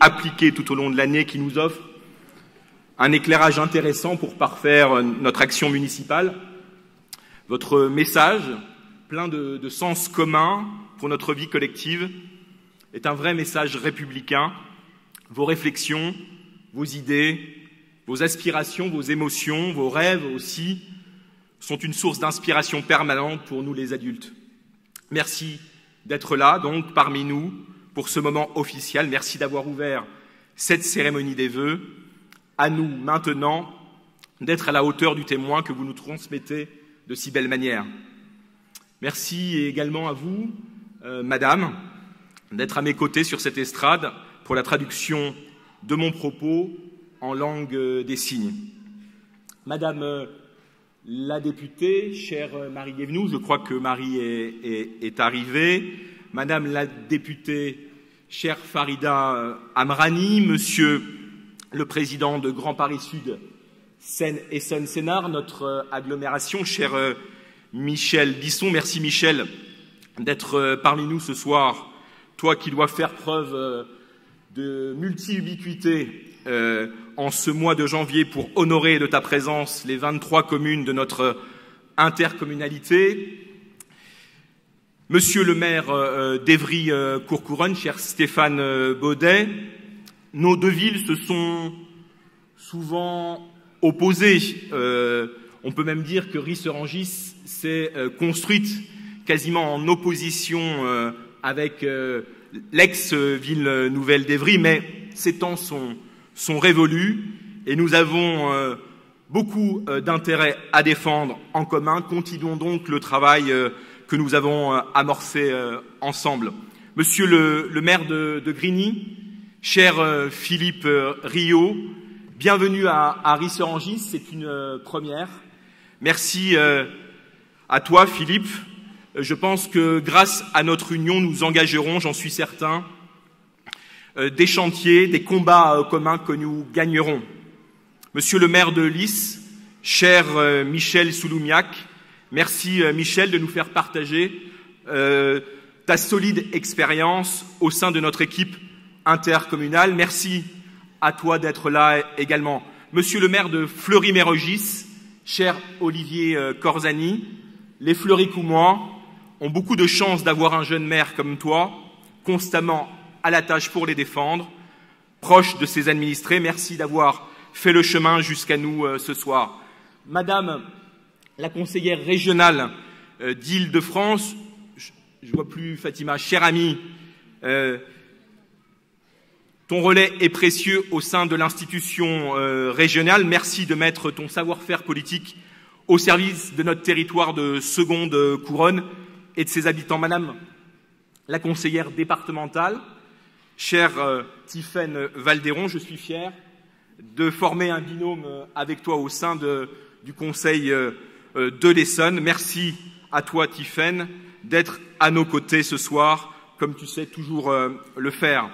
appliqués tout au long de l'année qui nous offre un éclairage intéressant pour parfaire notre action municipale. Votre message, plein de sens commun pour notre vie collective, est un vrai message républicain. Vos réflexions, vos idées, vos aspirations, vos émotions, vos rêves aussi, sont une source d'inspiration permanente pour nous les adultes. Merci d'être là, donc, parmi nous, pour ce moment officiel. Merci d'avoir ouvert cette cérémonie des vœux. À nous, maintenant, d'être à la hauteur du témoin que vous nous transmettez de si belle manière. Merci également à vous, Madame, d'être à mes côtés sur cette estrade pour la traduction de mon propos en langue des signes. Madame la députée, chère Marie Guévenoux, je crois que Marie est arrivée. Madame la députée, chère Farida Amrani, Monsieur le président de Grand Paris Sud, Seine-Essonne-Sénart, notre agglomération, cher Michel Bisson. Merci Michel d'être parmi nous ce soir. Toi qui dois faire preuve de multi-ubiquité en ce mois de janvier pour honorer de ta présence les 23 communes de notre intercommunalité. Monsieur le maire d'Évry-Courcouronnes, cher Stéphane Baudet, nos deux villes se sont souvent opposées. On peut même dire que Ris-Orangis s'est construite quasiment en opposition avec l'ex-ville nouvelle d'Évry, mais ces temps sont révolus et nous avons beaucoup d'intérêts à défendre en commun. Continuons donc le travail que nous avons amorcé ensemble. Monsieur le maire de Grigny, cher Philippe Rio, bienvenue à Ris-Orangis, c'est une première. Merci à toi, Philippe. Je pense que grâce à notre union, nous engagerons, j'en suis certain, des chantiers, des combats communs que nous gagnerons. Monsieur le maire de Lys, cher Michel Souloumiac, merci Michel de nous faire partager ta solide expérience au sein de notre équipe intercommunale. Merci à toi d'être là également. Monsieur le maire de Fleury-Mérogis, cher Olivier Corzani, les Fleury-Coumois ont beaucoup de chance d'avoir un jeune maire comme toi, constamment à la tâche pour les défendre, proche de ses administrés. Merci d'avoir fait le chemin jusqu'à nous ce soir. Madame la conseillère régionale d'Île-de-France, je vois plus Fatima, chère amie, ton relais est précieux au sein de l'institution régionale. Merci de mettre ton savoir-faire politique au service de notre territoire de seconde couronne et de ses habitants. Madame la conseillère départementale, chère Tiffaine Valderon, je suis fier de former un binôme avec toi au sein du Conseil de l'Essonne. Merci à toi, Tiffaine, d'être à nos côtés ce soir, comme tu sais toujours le faire.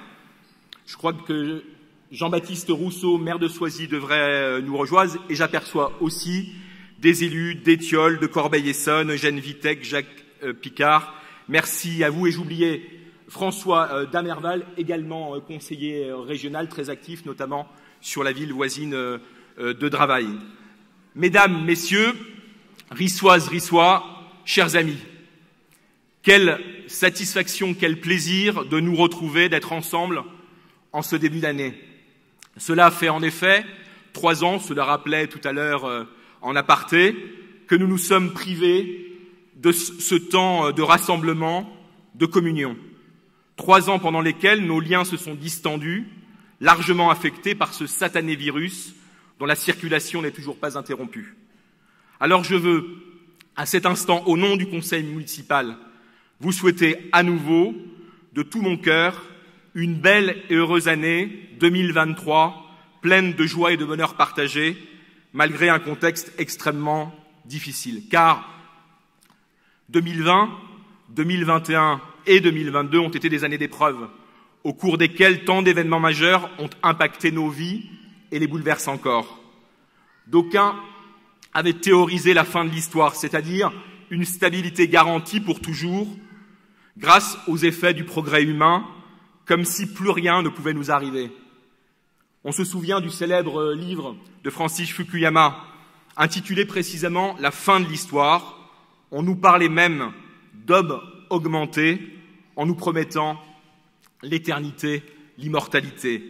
Je crois que Jean-Baptiste Rousseau, maire de Soisy, devrait nous rejoindre, et j'aperçois aussi des élus d'Étiole, de Corbeil-Essonnes, Eugène Vitec, Jacques Picard. Merci à vous, et j'oubliais François Damerval, également conseiller régional, très actif, notamment sur la ville voisine de Dravail. Mesdames, Messieurs, Rissoises, Rissois, chers amis, quelle satisfaction, quel plaisir de nous retrouver, d'être ensemble en ce début d'année. Cela fait en effet 3 ans, cela rappelait tout à l'heure en aparté, que nous nous sommes privés de ce temps de rassemblement, de communion. 3 ans pendant lesquels nos liens se sont distendus, largement affectés par ce satané virus dont la circulation n'est toujours pas interrompue. Alors je veux, à cet instant, au nom du conseil municipal, vous souhaiter à nouveau, de tout mon cœur, une belle et heureuse année 2023, pleine de joie et de bonheur partagé, malgré un contexte extrêmement difficile. Car 2020, 2021 et 2022 ont été des années d'épreuves, au cours desquelles tant d'événements majeurs ont impacté nos vies et les bouleversent encore. D'aucuns avaient théorisé la fin de l'histoire, c'est-à-dire une stabilité garantie pour toujours, grâce aux effets du progrès humain, comme si plus rien ne pouvait nous arriver. On se souvient du célèbre livre de Francis Fukuyama, intitulé précisément « La fin de l'histoire ». On nous parlait même d'aube augmentée en nous promettant l'éternité, l'immortalité.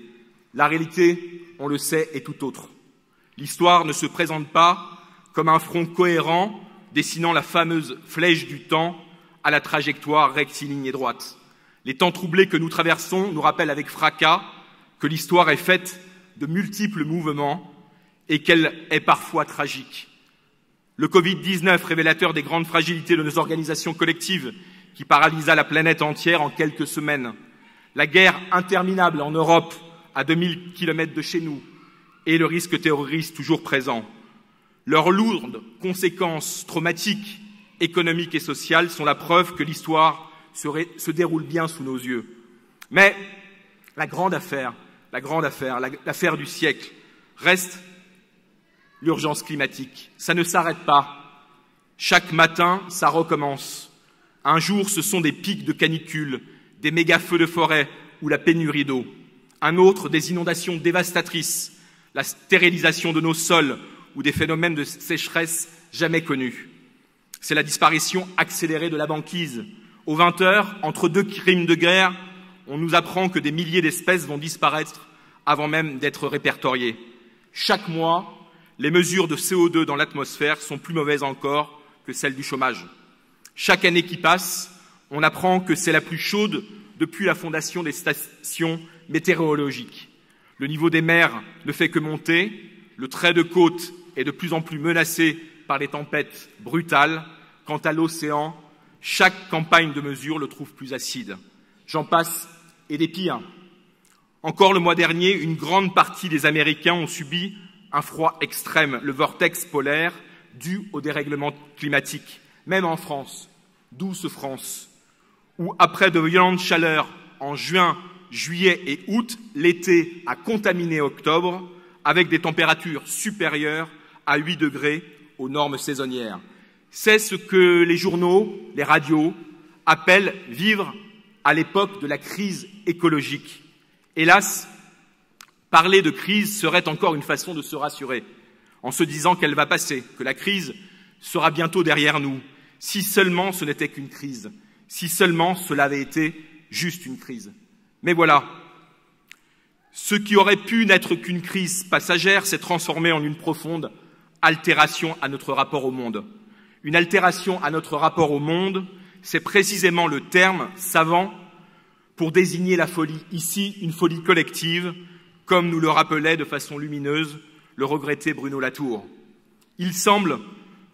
La réalité, on le sait, est tout autre. L'histoire ne se présente pas comme un front cohérent dessinant la fameuse flèche du temps à la trajectoire rectiligne et droite. Les temps troublés que nous traversons nous rappellent avec fracas que l'histoire est faite de multiples mouvements et qu'elle est parfois tragique. Le Covid-19, révélateur des grandes fragilités de nos organisations collectives, qui paralysa la planète entière en quelques semaines. La guerre interminable en Europe, à 2000 kilomètres de chez nous, et le risque terroriste toujours présent. Leurs lourdes conséquences traumatiques, économiques et sociales sont la preuve que l'histoire se déroule bien sous nos yeux. Mais la grande affaire, l'affaire du siècle, reste l'urgence climatique. Ça ne s'arrête pas. Chaque matin, ça recommence. Un jour, ce sont des pics de canicule, des méga-feux de forêt ou la pénurie d'eau. Un autre, des inondations dévastatrices, la stérilisation de nos sols ou des phénomènes de sécheresse jamais connus. C'est la disparition accélérée de la banquise. Aux 20 heures, entre deux crimes de guerre, on nous apprend que des milliers d'espèces vont disparaître avant même d'être répertoriées. Chaque mois, les mesures de CO2 dans l'atmosphère sont plus mauvaises encore que celles du chômage. Chaque année qui passe, on apprend que c'est la plus chaude depuis la fondation des stations météorologiques. Le niveau des mers ne fait que monter, le trait de côte est de plus en plus menacé par des tempêtes brutales. Quant à l'océan, chaque campagne de mesure le trouve plus acide. J'en passe et des pires. Encore le mois dernier, une grande partie des Américains ont subi un froid extrême, le vortex polaire, dû au dérèglement climatique. Même en France, douce France, où après de violentes chaleurs en juin, juillet et août, l'été a contaminé octobre avec des températures supérieures à 8 degrés aux normes saisonnières. C'est ce que les journaux, les radios appellent vivre à l'époque de la crise écologique. Hélas, parler de crise serait encore une façon de se rassurer, en se disant qu'elle va passer, que la crise sera bientôt derrière nous. Si seulement ce n'était qu'une crise, si seulement cela avait été juste une crise. Mais voilà, ce qui aurait pu n'être qu'une crise passagère s'est transformé en une profonde altération à notre rapport au monde. Une altération à notre rapport au monde, c'est précisément le terme savant pour désigner la folie. Ici, une folie collective, comme nous le rappelait de façon lumineuse le regretté Bruno Latour. Il semble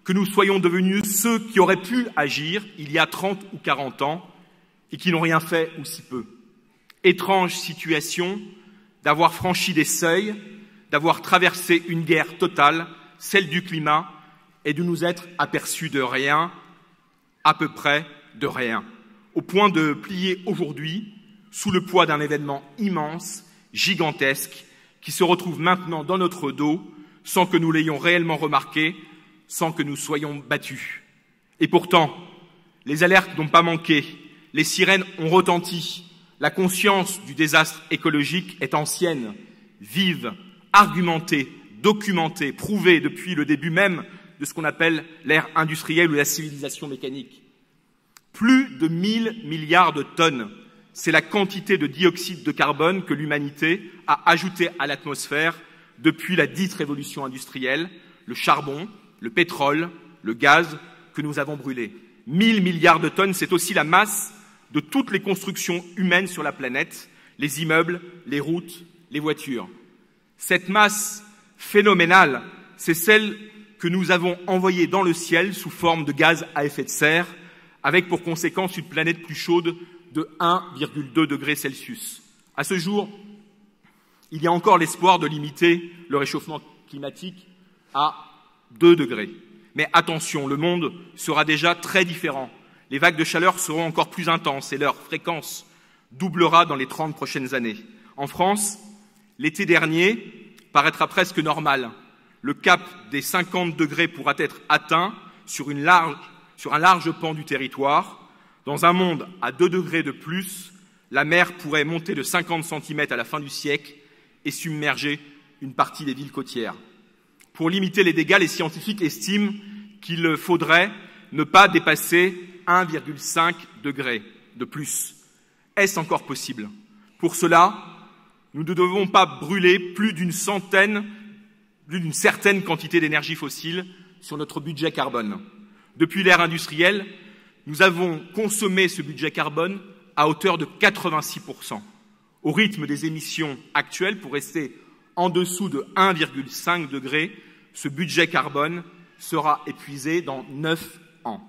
que nous soyons devenus ceux qui auraient pu agir il y a 30 ou 40 ans et qui n'ont rien fait ou si peu. Étrange situation d'avoir franchi des seuils, d'avoir traversé une guerre totale, celle du climat, et de nous être aperçus de rien, à peu près de rien, au point de plier aujourd'hui sous le poids d'un événement immense, gigantesque, qui se retrouve maintenant dans notre dos, sans que nous l'ayons réellement remarqué, sans que nous soyons battus. Et pourtant, les alertes n'ont pas manqué, les sirènes ont retenti, la conscience du désastre écologique est ancienne, vive, argumentée, documentée, prouvée depuis le début même de ce qu'on appelle l'ère industrielle ou la civilisation mécanique. Plus de 1000 milliards de tonnes, c'est la quantité de dioxyde de carbone que l'humanité a ajouté à l'atmosphère depuis la dite révolution industrielle, le charbon, le pétrole, le gaz que nous avons brûlés. 1000 milliards de tonnes, c'est aussi la masse de toutes les constructions humaines sur la planète, les immeubles, les routes, les voitures. Cette masse phénoménale, c'est celle que nous avons envoyée dans le ciel sous forme de gaz à effet de serre, avec pour conséquence une planète plus chaude de 1,2 degrés Celsius. À ce jour, il y a encore l'espoir de limiter le réchauffement climatique à 2 degrés. Mais attention, le monde sera déjà très différent. Les vagues de chaleur seront encore plus intenses et leur fréquence doublera dans les 30 prochaines années. En France, l'été dernier paraîtra presque normal. Le cap des 50 degrés pourra être atteint sur un large pan du territoire. Dans un monde à 2 degrés de plus, La mer pourrait monter de 50 cm à la fin du siècle et submerger une partie des villes côtières. Pour limiter les dégâts, les scientifiques estiment qu'il faudrait ne pas dépasser 1,5 degré de plus. Est-ce encore possible? Pour cela, nous ne devons pas brûler plus d'une certaine quantité d'énergie fossile sur notre budget carbone. Depuis l'ère industrielle, nous avons consommé ce budget carbone à hauteur de 86%. Au rythme des émissions actuelles, pour rester en dessous de 1,5 degré, ce budget carbone sera épuisé dans 9 ans.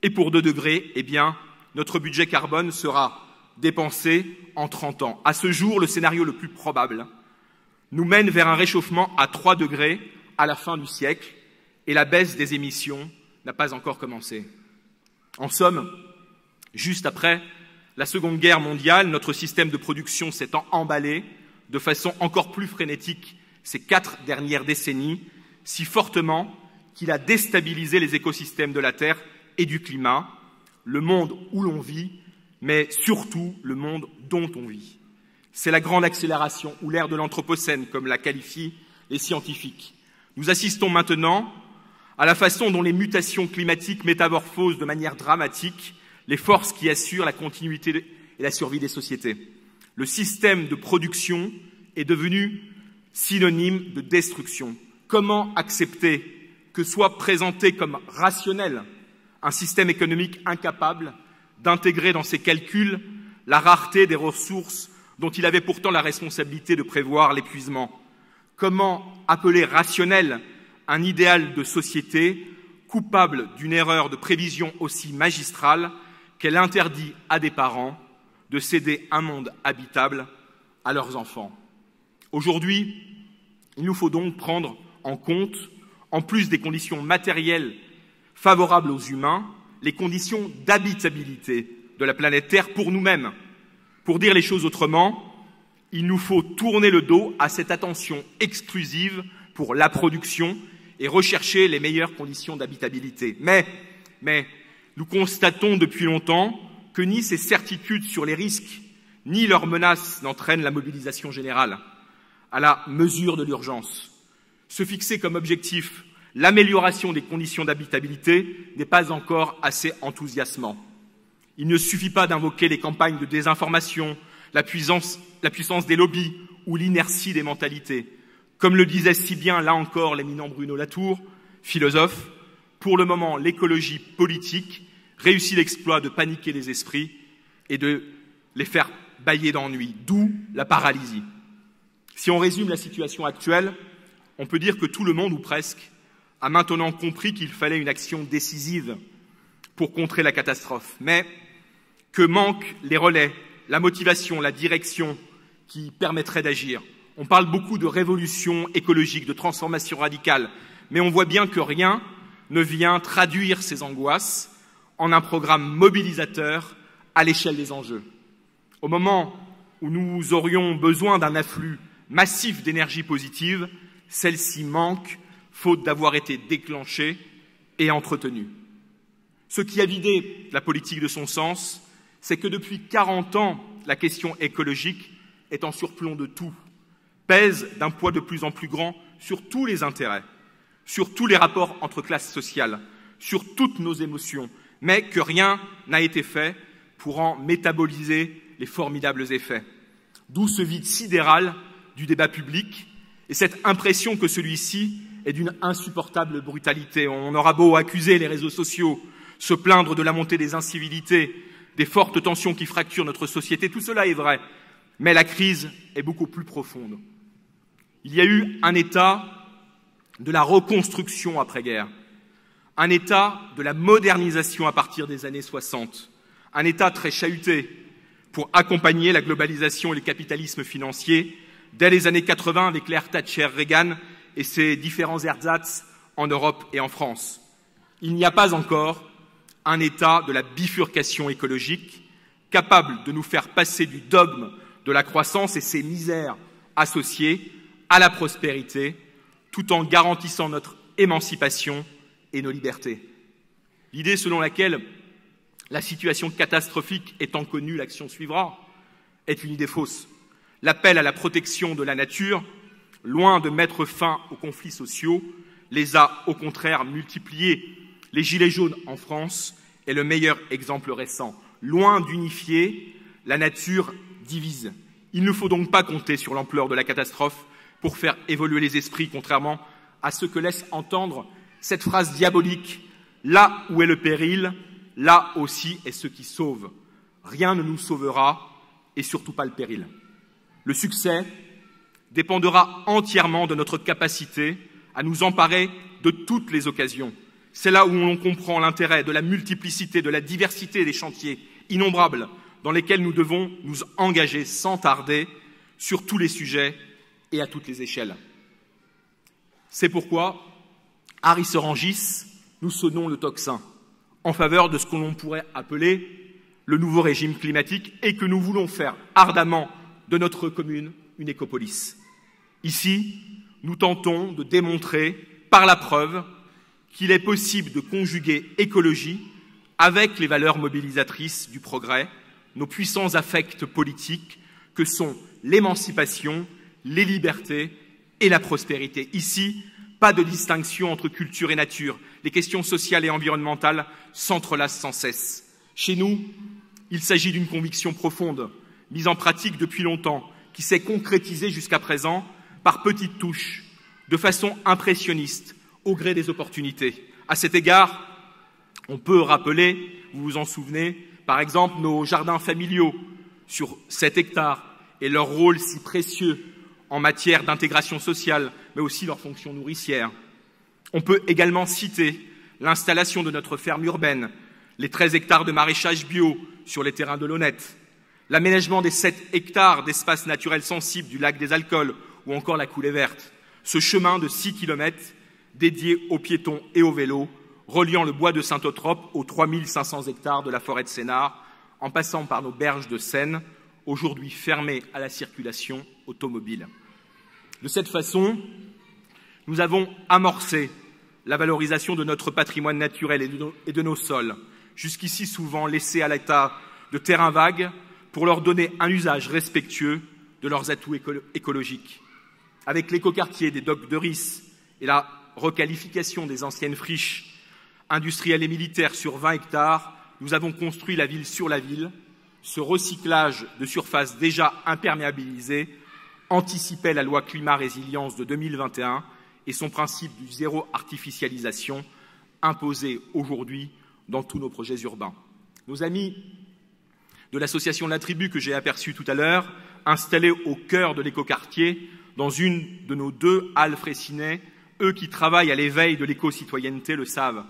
Et pour 2 degrés, eh bien, notre budget carbone sera dépensé en 30 ans. À ce jour, le scénario le plus probable nous mène vers un réchauffement à 3 degrés à la fin du siècle et la baisse des émissions n'a pas encore commencé. En somme, juste après la Seconde Guerre mondiale, notre système de production s'étant emballé de façon encore plus frénétique ces 4 dernières décennies, si fortement qu'il a déstabilisé les écosystèmes de la Terre et du climat, le monde où l'on vit, mais surtout le monde dont on vit. C'est la grande accélération, ou l'ère de l'Anthropocène, comme la qualifient les scientifiques. Nous assistons maintenant à la façon dont les mutations climatiques métamorphosent de manière dramatique les forces qui assurent la continuité et la survie des sociétés. Le système de production est devenu synonyme de destruction. Comment accepter que soit présenté comme rationnel un système économique incapable d'intégrer dans ses calculs la rareté des ressources dont il avait pourtant la responsabilité de prévoir l'épuisement? Comment appeler rationnel un idéal de société coupable d'une erreur de prévision aussi magistrale qu'elle interdit à des parents de céder un monde habitable à leurs enfants? Aujourd'hui, il nous faut donc prendre en compte, en plus des conditions matérielles favorables aux humains, les conditions d'habitabilité de la planète Terre pour nous-mêmes. Pour dire les choses autrement, il nous faut tourner le dos à cette attention exclusive pour la production et rechercher les meilleures conditions d'habitabilité. Mais nous constatons depuis longtemps que ni ces certitudes sur les risques, ni leurs menaces n'entraînent la mobilisation générale à la mesure de l'urgence. Se fixer comme objectif l'amélioration des conditions d'habitabilité n'est pas encore assez enthousiasmant. Il ne suffit pas d'invoquer les campagnes de désinformation, la puissance des lobbies ou l'inertie des mentalités. Comme le disait si bien, là encore, l'éminent Bruno Latour, philosophe, pour le moment, l'écologie politique réussit l'exploit de paniquer les esprits et de les faire bâiller d'ennui, d'où la paralysie. Si on résume la situation actuelle, on peut dire que tout le monde, ou presque, a maintenant compris qu'il fallait une action décisive pour contrer la catastrophe. Mais que manquent les relais, la motivation, la direction qui permettraient d'agir? On parle beaucoup de révolution écologique, de transformation radicale, mais on voit bien que rien ne vient traduire ces angoisses en un programme mobilisateur à l'échelle des enjeux. Au moment où nous aurions besoin d'un afflux massif d'énergie positive, celle-ci manque, faute d'avoir été déclenchée et entretenue. Ce qui a vidé la politique de son sens, c'est que depuis 40 ans, la question écologique est en surplomb de tout, pèse d'un poids de plus en plus grand sur tous les intérêts, sur tous les rapports entre classes sociales, sur toutes nos émotions, mais que rien n'a été fait pour en métaboliser les formidables effets. D'où ce vide sidéral du débat public et cette impression que celui-ci est d'une insupportable brutalité. On aura beau accuser les réseaux sociaux, se plaindre de la montée des incivilités, des fortes tensions qui fracturent notre société, tout cela est vrai, mais la crise est beaucoup plus profonde. Il y a eu un état de la reconstruction après-guerre, un état de la modernisation à partir des années 60, un état très chahuté pour accompagner la globalisation et le capitalisme financier dès les années 80 avec l'ère Thatcher-Reagan et ses différents ersatz en Europe et en France. Il n'y a pas encore un état de la bifurcation écologique capable de nous faire passer du dogme de la croissance et ses misères associées à la prospérité, tout en garantissant notre émancipation et nos libertés. L'idée selon laquelle La situation catastrophique étant connue, l'action suivra, est une idée fausse. L'appel à la protection de la nature, loin de mettre fin aux conflits sociaux, les a au contraire multipliés. Les Gilets jaunes en France est le meilleur exemple récent. Loin d'unifier, la nature divise. Il ne faut donc pas compter sur l'ampleur de la catastrophe pour faire évoluer les esprits, contrairement à ce que laisse entendre cette phrase diabolique « Là où est le péril, là aussi est ce qui sauve. Rien ne nous sauvera, et surtout pas le péril. » Le succès dépendra entièrement de notre capacité à nous emparer de toutes les occasions. C'est là où l'on comprend l'intérêt de la multiplicité, de la diversité des chantiers innombrables dans lesquels nous devons nous engager sans tarder sur tous les sujets et à toutes les échelles. C'est pourquoi, Harris Orangis, nous sonnons le tocsin en faveur de ce que l'on pourrait appeler le nouveau régime climatique et que nous voulons faire ardemment de notre commune une écopolis. Ici, nous tentons de démontrer par la preuve qu'il est possible de conjuguer écologie avec les valeurs mobilisatrices du progrès, nos puissants affects politiques que sont l'émancipation, les libertés et la prospérité. Ici, pas de distinction entre culture et nature. Les questions sociales et environnementales s'entrelacent sans cesse. Chez nous, il s'agit d'une conviction profonde, mise en pratique depuis longtemps, qui s'est concrétisée jusqu'à présent par petites touches, de façon impressionniste, au gré des opportunités. À cet égard, on peut rappeler, vous vous en souvenez, par exemple, nos jardins familiaux sur 7 hectares et leur rôle si précieux en matière d'intégration sociale, mais aussi leur fonction nourricière. On peut également citer l'installation de notre ferme urbaine, les 13 hectares de maraîchage bio sur les terrains de l'Honnête, l'aménagement des 7 hectares d'espaces naturels sensibles du lac des Alcools ou encore la coulée verte, ce chemin de 6 km dédié aux piétons et aux vélos, reliant le bois de Saint-Eutrope aux 3500 hectares de la forêt de Sénart, en passant par nos berges de Seine, aujourd'hui fermées à la circulation automobile. De cette façon, nous avons amorcé la valorisation de notre patrimoine naturel et de nos sols, jusqu'ici souvent laissés à l'état de terrain vague, pour leur donner un usage respectueux de leurs atouts écologiques. Avec l'écoquartier des docks de Ris et la requalification des anciennes friches industrielles et militaires sur 20 hectares, nous avons construit la ville sur la ville. Ce recyclage de surfaces déjà imperméabilisées anticipait la loi climat-résilience de 2021 et son principe du zéro artificialisation imposé aujourd'hui dans tous nos projets urbains. Nos amis de l'association La Tribu que j'ai aperçue tout à l'heure, installés au cœur de l'écoquartier, dans une de nos 2 halles Fraissinet, eux qui travaillent à l'éveil de l'éco-citoyenneté le savent.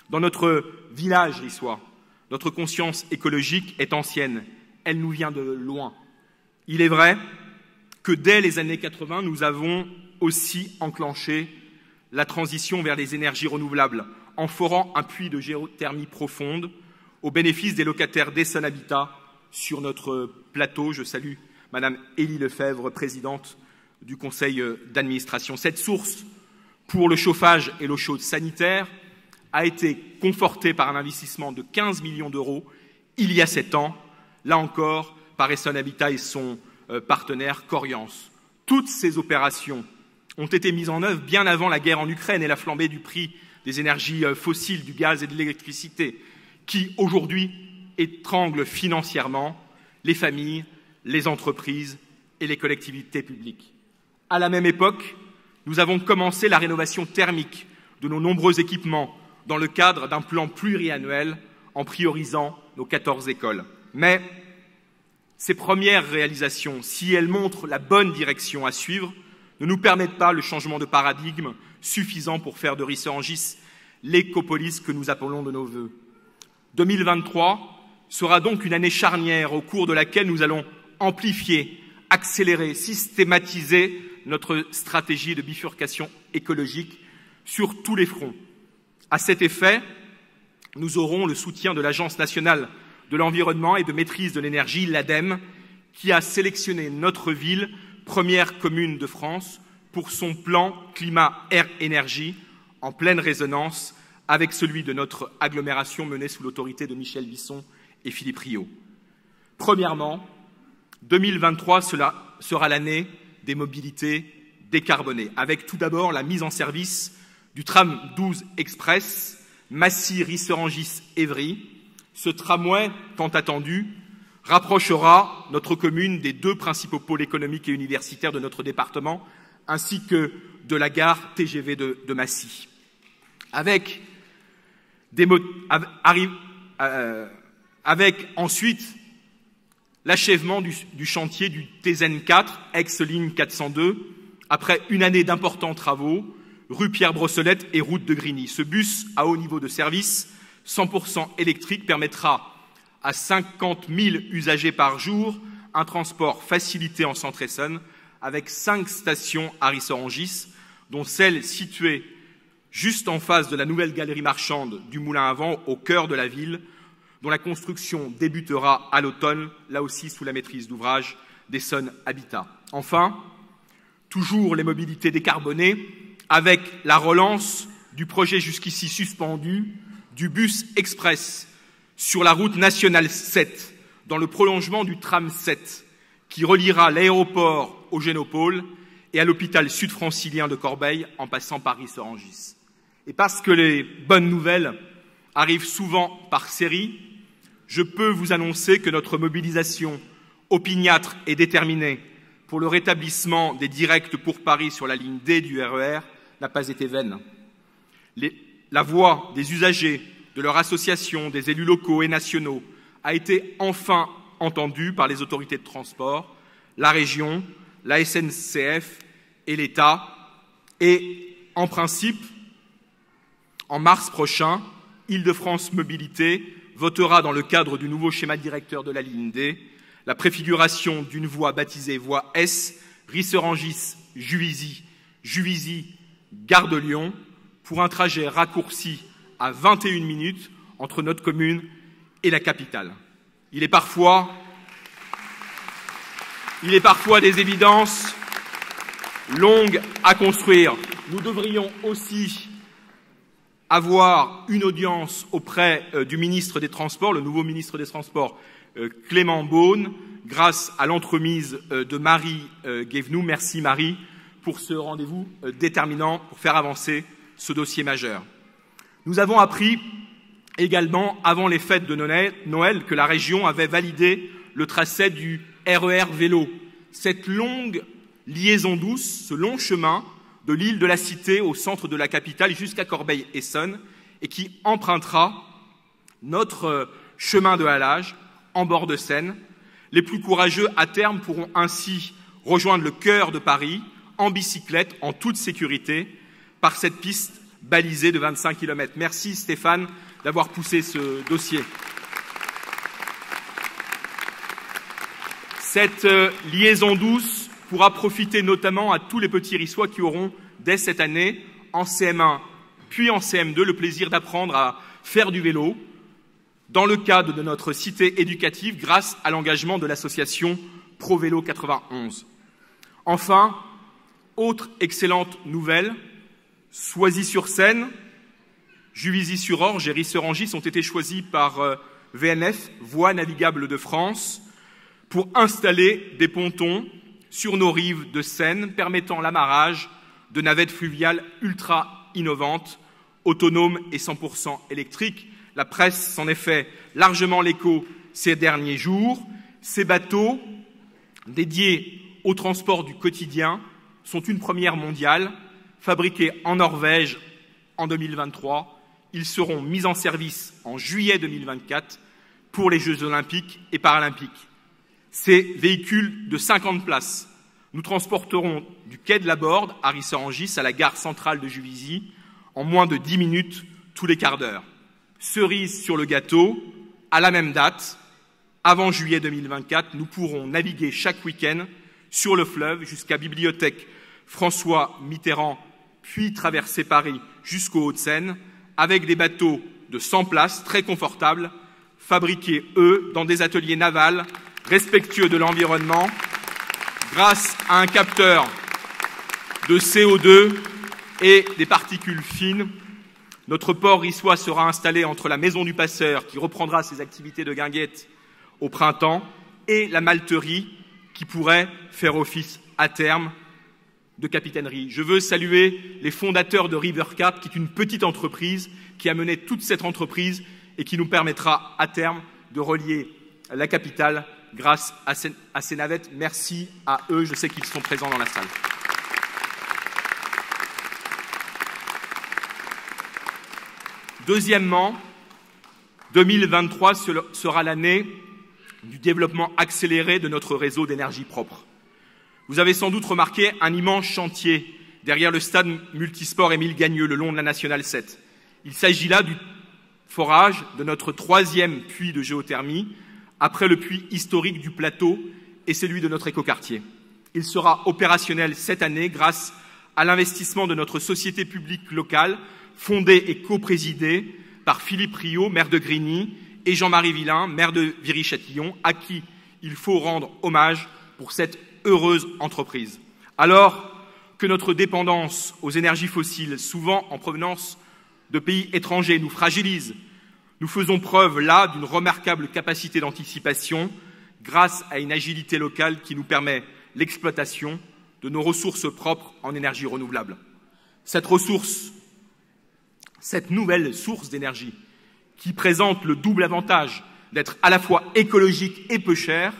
Dans notre village rissois, notre conscience écologique est ancienne, elle nous vient de loin. Il est vrai que dès les années 80, nous avons aussi enclenché la transition vers les énergies renouvelables, en forant un puits de géothermie profonde au bénéfice des locataires d'Essonne Habitat sur notre plateau. Je salue Madame Élie Lefebvre, présidente du conseil d'administration. Cette source pour le chauffage et l'eau chaude sanitaire a été confortée par un investissement de 15 millions d'euros il y a 7 ans, là encore par Essonne Habitat et son partenaire Coriance. Toutes ces opérations ont été mises en œuvre bien avant la guerre en Ukraine et la flambée du prix des énergies fossiles, du gaz et de l'électricité, qui aujourd'hui étranglent financièrement les familles, les entreprises et les collectivités publiques. À la même époque, nous avons commencé la rénovation thermique de nos nombreux équipements dans le cadre d'un plan pluriannuel en priorisant nos 14 écoles. Mais ces premières réalisations, si elles montrent la bonne direction à suivre, ne nous permettent pas le changement de paradigme suffisant pour faire de Rissorangis l'écopolis que nous appelons de nos vœux. 2023 sera donc une année charnière au cours de laquelle nous allons amplifier, accélérer, systématiser notre stratégie de bifurcation écologique sur tous les fronts. À cet effet, nous aurons le soutien de l'Agence nationale de l'environnement et de maîtrise de l'énergie, l'ADEME, qui a sélectionné notre ville, première commune de France, pour son plan climat-air-énergie, en pleine résonance avec celui de notre agglomération menée sous l'autorité de Michel Bisson et Philippe Rio. Premièrement, 2023 sera l'année des mobilités décarbonées, avec tout d'abord la mise en service du tram 12 express Massy-Risserangis-Évry. Ce tramway, tant attendu, rapprochera notre commune des deux principaux pôles économiques et universitaires de notre département, ainsi que de la gare TGV de Massy. Avec ensuite l'achèvement du chantier du TZN 4, ex-ligne 402, après une année d'importants travaux, rue Pierre-Brossolette et route de Grigny. Ce bus à haut niveau de service, 100% électrique, permettra à 50 000 usagers par jour un transport facilité en Centre-Essonne, avec 5 stations à Risserangis, dont celle située juste en face de la nouvelle galerie marchande du Moulin à Vent, au cœur de la ville, dont la construction débutera à l'automne, là aussi sous la maîtrise d'ouvrage d'Essonne Habitat. Enfin, toujours les mobilités décarbonées, avec la relance du projet jusqu'ici suspendu du bus express sur la route nationale 7, dans le prolongement du tram 7, qui reliera l'aéroport au Génopôle et à l'hôpital sud-francilien de Corbeil, en passant par Risserangis. Et parce que les bonnes nouvelles arrivent souvent par série, je peux vous annoncer que notre mobilisation opiniâtre et déterminée pour le rétablissement des directs pour Paris sur la ligne D du RER n'a pas été vaine. La voix des usagers, de leurs associations, des élus locaux et nationaux a été enfin entendue par les autorités de transport, la région, la SNCF et l'État. Et en principe, en mars prochain, Île-de-France Mobilité votera dans le cadre du nouveau schéma directeur de la ligne D la préfiguration d'une voie baptisée voie S, Risserangis-Juvisy, Juvisy-Gare de Lyon, pour un trajet raccourci à 21 minutes entre notre commune et la capitale. Il est parfois des évidences longues à construire. Nous devrions aussi avoir une audience auprès du ministre des Transports, le nouveau ministre des Transports, Clément Beaune, grâce à l'entremise de Marie Guévenoux. Merci Marie pour ce rendez-vous déterminant pour faire avancer ce dossier majeur. Nous avons appris également, avant les fêtes de Noël, que la région avait validé le tracé du RER vélo. Cette longue liaison douce, ce long chemin de l'île de la Cité au centre de la capitale jusqu'à Corbeil-Essonne, et qui empruntera notre chemin de halage en bord de Seine. Les plus courageux, à terme, pourront ainsi rejoindre le cœur de Paris en bicyclette, en toute sécurité, par cette piste balisée de 25 km. Merci Stéphane d'avoir poussé ce dossier. Cette liaison douce pourra profiter notamment à tous les petits Rissois qui auront, dès cette année, en CM1 puis en CM2, le plaisir d'apprendre à faire du vélo dans le cadre de notre cité éducative grâce à l'engagement de l'association Pro Vélo 91. Enfin, autre excellente nouvelle, Soisy-sur-Seine, Juvisy-sur-Orge et Risserangis ont été choisis par VNF, Voies navigables de France, pour installer des pontons sur nos rives de Seine, permettant l'amarrage de navettes fluviales ultra innovantes, autonomes et 100% électriques. La presse s'en est fait largement l'écho ces derniers jours. Ces bateaux, dédiés au transport du quotidien, sont une première mondiale, fabriqués en Norvège en 2023. Ils seront mis en service en juillet 2024 pour les Jeux olympiques et paralympiques. Ces véhicules de 50 places nous transporteront du quai de la Borde à Risserangis à la gare centrale de Juvisy en moins de 10 minutes tous les quarts d'heure. Cerise sur le gâteau, à la même date, avant juillet 2024, nous pourrons naviguer chaque week-end sur le fleuve jusqu'à Bibliothèque François Mitterrand, puis traverser Paris jusqu'aux Hauts-de-Seine, avec des bateaux de 100 places très confortables, fabriqués, eux, dans des ateliers navals respectueux de l'environnement, grâce à un capteur de CO2 et des particules fines. Notre port riçois sera installé entre la Maison du Passeur, qui reprendra ses activités de guinguette au printemps, et la malterie, qui pourrait faire office à terme de capitainerie. Je veux saluer les fondateurs de Rivercap, qui est une petite entreprise qui a mené toute cette entreprise et qui nous permettra à terme de relier la capitale grâce à ces navettes. Merci à eux, je sais qu'ils sont présents dans la salle. Deuxièmement, 2023 sera l'année du développement accéléré de notre réseau d'énergie propre. Vous avez sans doute remarqué un immense chantier derrière le stade multisport Émile Gagneux, le long de la Nationale 7. Il s'agit là du forage de notre 3e puits de géothermie, après le puits historique du plateau et celui de notre écoquartier. Il sera opérationnel cette année grâce à l'investissement de notre société publique locale, fondée et coprésidée par Philippe Riot, maire de Grigny, et Jean-Marie Villain, maire de Viry-Châtillon, à qui il faut rendre hommage pour cette heureuse entreprise. Alors que notre dépendance aux énergies fossiles, souvent en provenance de pays étrangers, nous fragilise, nous faisons preuve là d'une remarquable capacité d'anticipation grâce à une agilité locale qui nous permet l'exploitation de nos ressources propres en énergie renouvelable. Cette nouvelle source d'énergie, qui présente le double avantage d'être à la fois écologique et peu cher,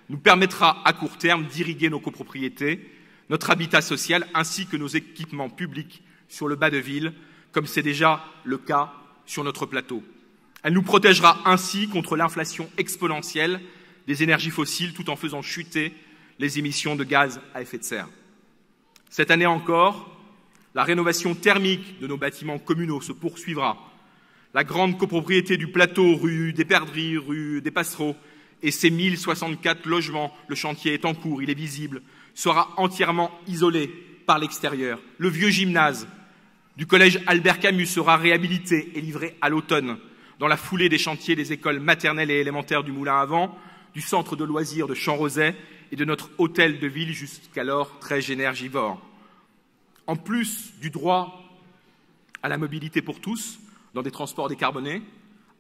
nous permettra à court terme d'irriguer nos copropriétés, notre habitat social ainsi que nos équipements publics sur le bas de ville, comme c'est déjà le cas sur notre plateau. Elle nous protégera ainsi contre l'inflation exponentielle des énergies fossiles tout en faisant chuter les émissions de gaz à effet de serre. Cette année encore, la rénovation thermique de nos bâtiments communaux se poursuivra. La grande copropriété du plateau, rue des Perdrix, rue des Passereaux, et ses 1064 logements, le chantier est en cours, il est visible, sera entièrement isolé par l'extérieur. Le vieux gymnase du collège Albert Camus sera réhabilité et livré à l'automne, dans la foulée des chantiers des écoles maternelles et élémentaires du Moulin à Vent, du centre de loisirs de Champ-Roset et de notre hôtel de ville jusqu'alors très énergivore. En plus du droit à la mobilité pour tous, dans des transports décarbonés,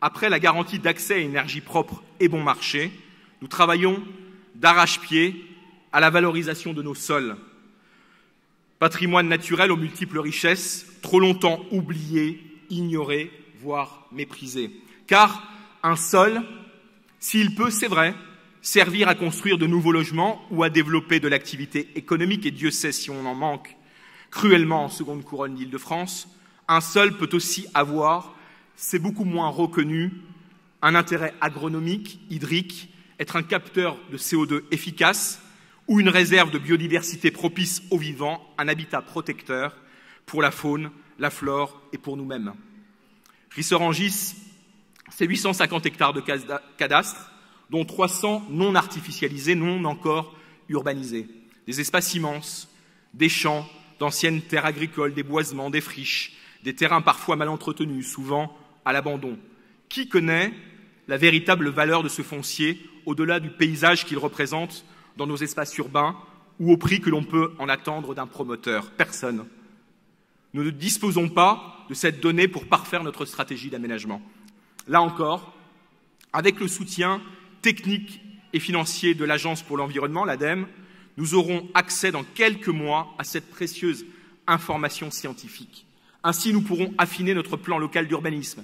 après la garantie d'accès à une énergie propre et bon marché, nous travaillons d'arrache-pied à la valorisation de nos sols. Patrimoine naturel aux multiples richesses, trop longtemps oublié, ignoré, voire méprisé. Car un sol, s'il peut, c'est vrai, servir à construire de nouveaux logements ou à développer de l'activité économique, et Dieu sait si on en manque cruellement en seconde couronne d'Île-de-France, un sol peut aussi avoir, c'est beaucoup moins reconnu, un intérêt agronomique, hydrique, être un capteur de CO2 efficace ou une réserve de biodiversité propice aux vivants, un habitat protecteur pour la faune, la flore et pour nous-mêmes. Rissorangis, c'est 850 hectares de cadastre, dont 300 non artificialisés, non encore urbanisés. Des espaces immenses, des champs, d'anciennes terres agricoles, des boisements, des friches, des terrains parfois mal entretenus, souvent à l'abandon. Qui connaît la véritable valeur de ce foncier au-delà du paysage qu'il représente dans nos espaces urbains ou au prix que l'on peut en attendre d'un promoteur? Personne. Nous ne disposons pas de cette donnée pour parfaire notre stratégie d'aménagement. Là encore, avec le soutien technique et financier de l'Agence pour l'environnement, l'ADEME, nous aurons accès dans quelques mois à cette précieuse information scientifique. Ainsi, nous pourrons affiner notre plan local d'urbanisme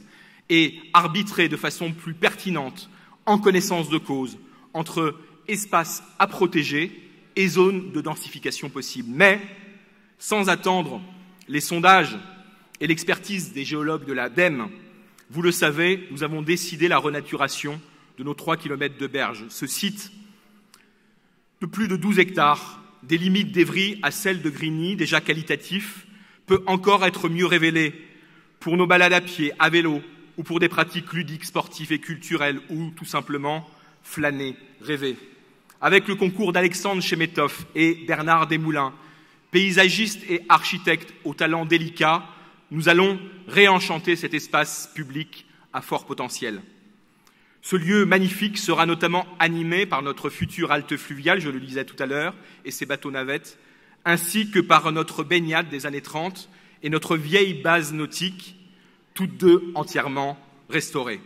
et arbitrer de façon plus pertinente, en connaissance de cause, entre espaces à protéger et zones de densification possible. Mais, sans attendre les sondages et l'expertise des géologues de l'ADEME, vous le savez, nous avons décidé la renaturation de nos 3 km de berge. Ce site de plus de 12 hectares, des limites d'Évry à celles de Grigny, déjà qualitatif, peut encore être mieux révélé pour nos balades à pied, à vélo, ou pour des pratiques ludiques, sportives et culturelles, ou tout simplement flâner, rêver. Avec le concours d'Alexandre Chemetov et Bernard Desmoulins, paysagistes et architectes au talent délicat, nous allons réenchanter cet espace public à fort potentiel. Ce lieu magnifique sera notamment animé par notre future halte fluviale, je le disais tout à l'heure, et ses bateaux-navettes, ainsi que par notre baignade des années 30 et notre vieille base nautique, toutes deux entièrement restaurées.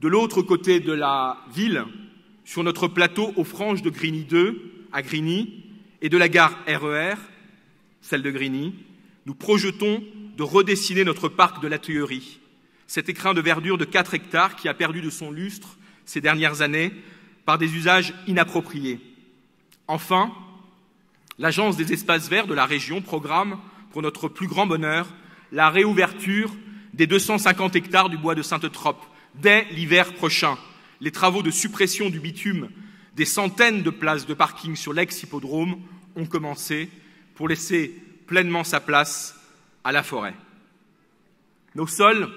De l'autre côté de la ville, sur notre plateau aux franges de Grigny 2, à Grigny, et de la gare RER, celle de Grigny, nous projetons de redessiner notre parc de la Tuillerie, cet écrin de verdure de 4 hectares qui a perdu de son lustre ces dernières années par des usages inappropriés. Enfin, l'Agence des espaces verts de la région programme, pour notre plus grand bonheur, la réouverture des 250 hectares du bois de Sainte-Trope dès l'hiver prochain. Les travaux de suppression du bitume des centaines de places de parking sur l'ex-hippodrome ont commencé pour laisser pleinement sa place à la forêt. Nos sols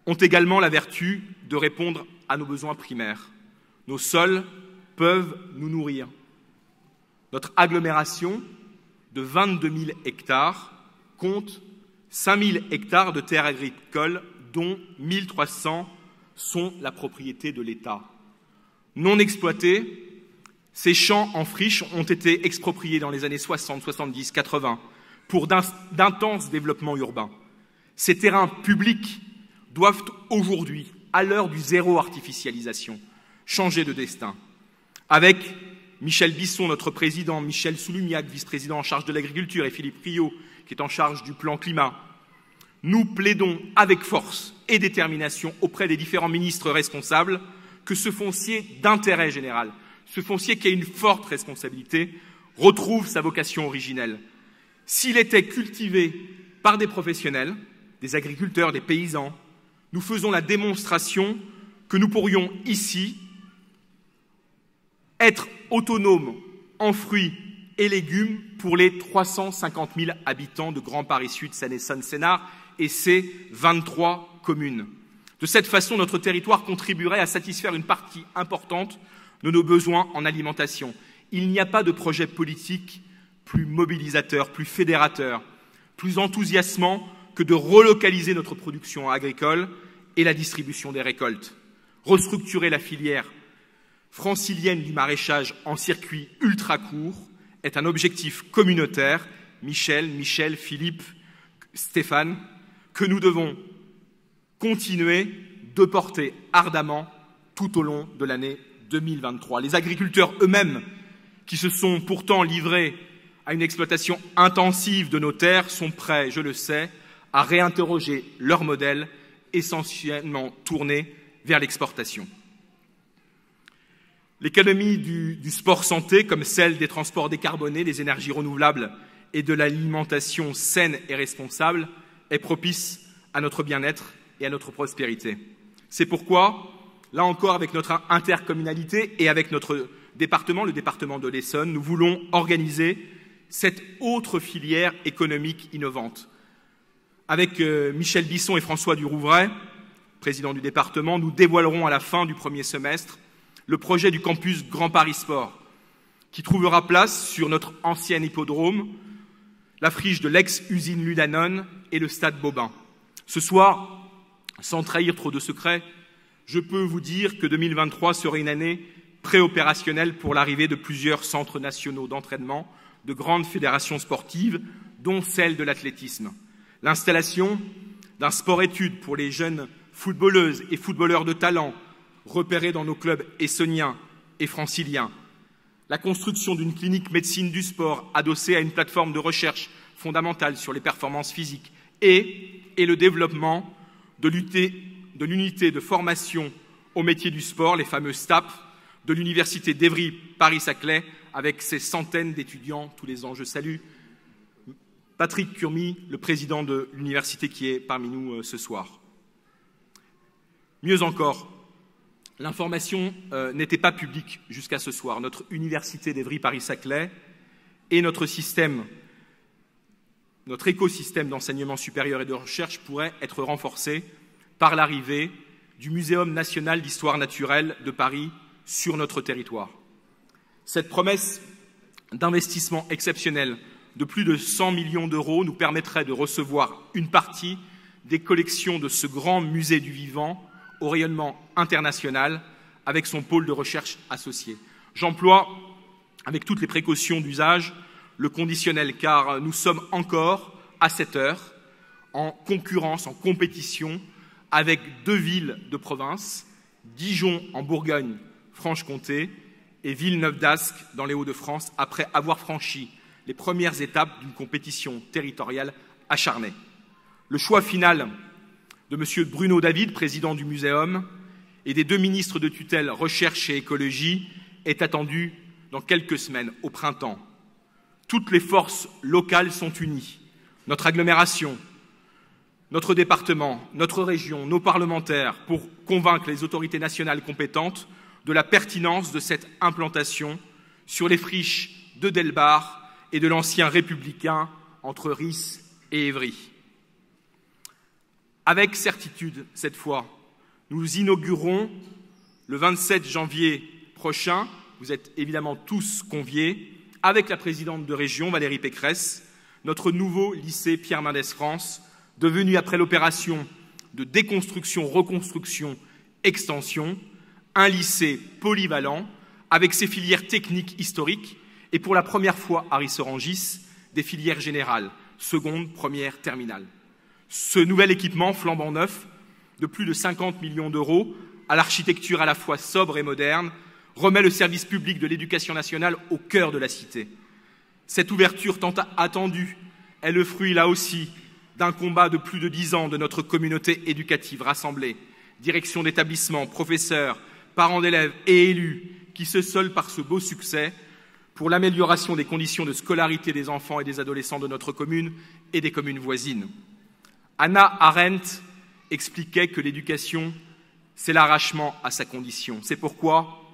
ont également la vertu de répondre à nos besoins primaires. Nos sols peuvent nous nourrir. Notre agglomération de 22 000 hectares compte 5 000 hectares de terres agricoles, dont 1 300 sont la propriété de l'État. Non exploités, ces champs en friche ont été expropriés dans les années 60, 70, 80 pour d'intenses développements urbains. Ces terrains publics doivent aujourd'hui, à l'heure du zéro artificialisation, changer de destin. Avec Michel Bisson, notre président, Michel Soulumiac, vice-président en charge de l'agriculture, et Philippe Rio, qui est en charge du plan climat, nous plaidons avec force et détermination auprès des différents ministres responsables que ce foncier d'intérêt général, ce foncier qui a une forte responsabilité, retrouve sa vocation originelle. S'il était cultivé par des professionnels, des agriculteurs, des paysans, nous faisons la démonstration que nous pourrions ici être autonomes en fruits et légumes pour les 350 000 habitants de Grand Paris Sud, Seine-et-Saône-Sénart et ses 23 communes. De cette façon, notre territoire contribuerait à satisfaire une partie importante de nos besoins en alimentation. Il n'y a pas de projet politique plus mobilisateur, plus fédérateur, plus enthousiasmant que de relocaliser notre production agricole et la distribution des récoltes. Restructurer la filière francilienne du maraîchage en circuit ultra court est un objectif communautaire, Michel, Philippe, Stéphane, que nous devons continuer de porter ardemment tout au long de l'année 2023. Les agriculteurs eux-mêmes, qui se sont pourtant livrés à une exploitation intensive de nos terres, sont prêts, je le sais, à réinterroger leur modèle essentiellement tourné vers l'exportation. L'économie du sport santé, comme celle des transports décarbonés, des énergies renouvelables et de l'alimentation saine et responsable, est propice à notre bien-être et à notre prospérité. C'est pourquoi, là encore, avec notre intercommunalité et avec notre département, le département de l'Essonne, nous voulons organiser cette autre filière économique innovante. Avec Michel Bisson et François Durouvray, président du département, nous dévoilerons à la fin du premier semestre le projet du campus Grand Paris Sport, qui trouvera place sur notre ancien hippodrome, la friche de l'ex-usine Ludanone et le stade Bobin. Ce soir, sans trahir trop de secrets, je peux vous dire que 2023 sera une année préopérationnelle pour l'arrivée de plusieurs centres nationaux d'entraînement, de grandes fédérations sportives, dont celle de l'athlétisme. L'installation d'un sport-études pour les jeunes footballeuses et footballeurs de talent repérés dans nos clubs essoniens et franciliens. La construction d'une clinique médecine du sport adossée à une plateforme de recherche fondamentale sur les performances physiques et le développement de l'unité de formation au métier du sport, les fameux STAP, de l'université d'Évry-Paris-Saclay, avec ses centaines d'étudiants tous les ans. Je salue Patrick Curmy, le président de l'université qui est parmi nous ce soir. Mieux encore, l'information n'était pas publique jusqu'à ce soir. Notre université d'Évry-Paris-Saclay et notre écosystème d'enseignement supérieur et de recherche pourraient être renforcés par l'arrivée du Muséum national d'histoire naturelle de Paris sur notre territoire. Cette promesse d'investissement exceptionnel de plus de 100 millions d'euros nous permettrait de recevoir une partie des collections de ce grand musée du vivant au rayonnement international avec son pôle de recherche associé. J'emploie, avec toutes les précautions d'usage, le conditionnel car nous sommes encore, à cette heure, en concurrence, en compétition avec 2 villes de province, Dijon en Bourgogne-Franche-Comté et Villeneuve-d'Ascq dans les Hauts-de-France, après avoir franchi les premières étapes d'une compétition territoriale acharnée. Le choix final de M. Bruno David, président du Muséum, et des 2 ministres de tutelle Recherche et Écologie est attendu dans quelques semaines, au printemps. Toutes les forces locales sont unies. Notre agglomération, notre département, notre région, nos parlementaires, pour convaincre les autorités nationales compétentes de la pertinence de cette implantation sur les friches de Delbar et de l'ancien républicain entre Ris et Évry. Avec certitude, cette fois, nous inaugurerons le 27 janvier prochain, vous êtes évidemment tous conviés, avec la présidente de région, Valérie Pécresse, notre nouveau lycée Pierre Mendès France, devenu après l'opération de déconstruction, reconstruction, extension, un lycée polyvalent avec ses filières techniques historiques et pour la première fois à Ris-Orangis, des filières générales, seconde, première, terminale. Ce nouvel équipement flambant neuf, de plus de 50 millions d'euros, à l'architecture à la fois sobre et moderne, remet le service public de l'éducation nationale au cœur de la cité. Cette ouverture tant attendue est le fruit, là aussi, d'un combat de plus de 10 ans de notre communauté éducative rassemblée, direction d'établissement, professeurs, parents d'élèves et élus, qui se solde par ce beau succès pour l'amélioration des conditions de scolarité des enfants et des adolescents de notre commune et des communes voisines. Hannah Arendt expliquait que l'éducation, c'est l'arrachement à sa condition. C'est pourquoi,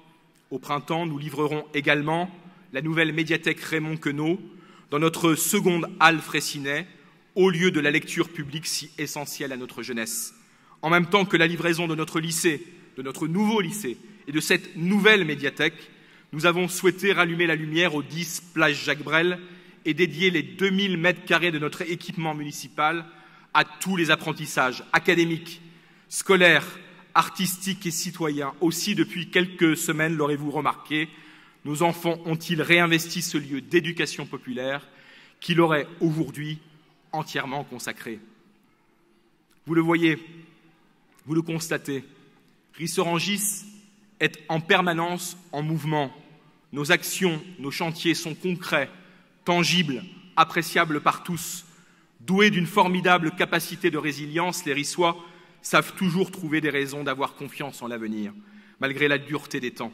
au printemps, nous livrerons également la nouvelle médiathèque Raymond Queneau dans notre seconde halle Fraissinet, au lieu de la lecture publique si essentielle à notre jeunesse. En même temps que la livraison de notre lycée, de notre nouveau lycée et de cette nouvelle médiathèque, nous avons souhaité rallumer la lumière aux 10 plages Jacques Brel et dédier les 2000 mètres carrés de notre équipement municipal à tous les apprentissages académiques, scolaires, artistiques et citoyens. Aussi, depuis quelques semaines, l'aurez-vous remarqué, nos enfants ont-ils réinvesti ce lieu d'éducation populaire qui leur est aujourd'hui entièrement consacré. Vous le voyez, vous le constatez, Ris-Orangis est en permanence en mouvement. Nos actions, nos chantiers sont concrets, tangibles, appréciables par tous. Doués d'une formidable capacité de résilience, les Rissois savent toujours trouver des raisons d'avoir confiance en l'avenir, malgré la dureté des temps.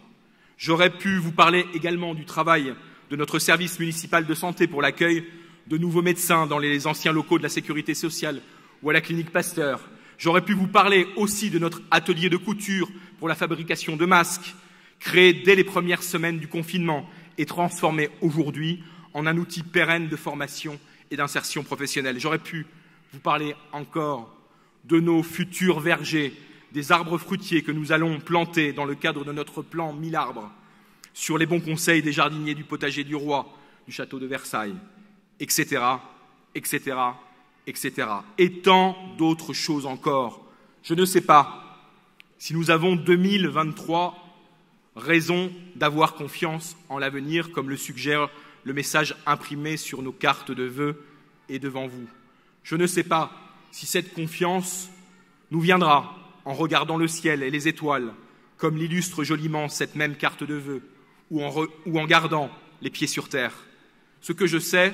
J'aurais pu vous parler également du travail de notre service municipal de santé pour l'accueil de nouveaux médecins dans les anciens locaux de la Sécurité sociale ou à la clinique Pasteur. J'aurais pu vous parler aussi de notre atelier de couture pour la fabrication de masques, créé dès les premières semaines du confinement et transformé aujourd'hui en un outil pérenne de formation et d'insertion professionnelle. J'aurais pu vous parler encore de nos futurs vergers, des arbres fruitiers que nous allons planter dans le cadre de notre plan 1000 arbres, sur les bons conseils des jardiniers du potager du roi, du château de Versailles, etc., etc., etc. Et tant d'autres choses encore. Je ne sais pas si nous avons 2023 raison d'avoir confiance en l'avenir, comme le suggère le message imprimé sur nos cartes de vœux et devant vous. Je ne sais pas si cette confiance nous viendra en regardant le ciel et les étoiles, comme l'illustre joliment cette même carte de vœux, ou en gardant les pieds sur terre. Ce que je sais,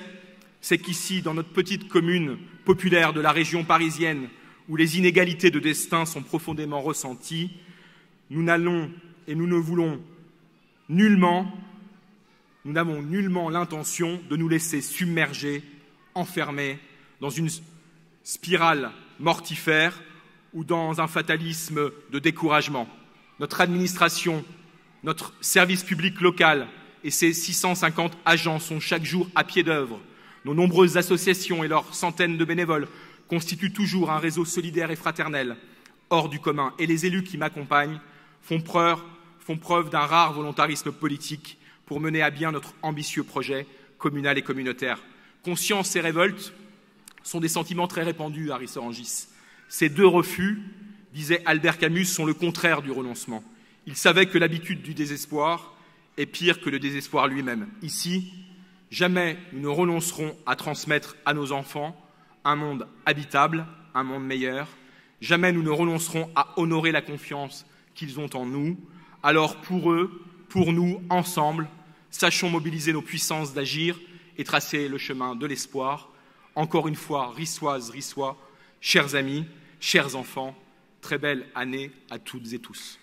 c'est qu'ici, dans notre petite commune populaire de la région parisienne, où les inégalités de destin sont profondément ressenties, nous n'allons et nous ne voulons nullement, nous n'avons nullement l'intention de nous laisser submerger, enfermer dans une spirale mortifère ou dans un fatalisme de découragement. Notre administration, notre service public local et ses 650 agents sont chaque jour à pied d'œuvre. Nos nombreuses associations et leurs centaines de bénévoles constituent toujours un réseau solidaire et fraternel, hors du commun. Et les élus qui m'accompagnent font preuve d'un rare volontarisme politique pour mener à bien notre ambitieux projet communal et communautaire. Conscience et révolte sont des sentiments très répandus à Ris-Orangis. Ces deux refus, disait Albert Camus, sont le contraire du renoncement. Il savait que l'habitude du désespoir est pire que le désespoir lui-même. Ici, jamais nous ne renoncerons à transmettre à nos enfants un monde habitable, un monde meilleur. Jamais nous ne renoncerons à honorer la confiance qu'ils ont en nous. Alors pour eux, pour nous, ensemble, sachons mobiliser nos puissances d'agir et tracer le chemin de l'espoir. Encore une fois, Rissoises, Rissois, chers amis, chers enfants, très belle année à toutes et tous.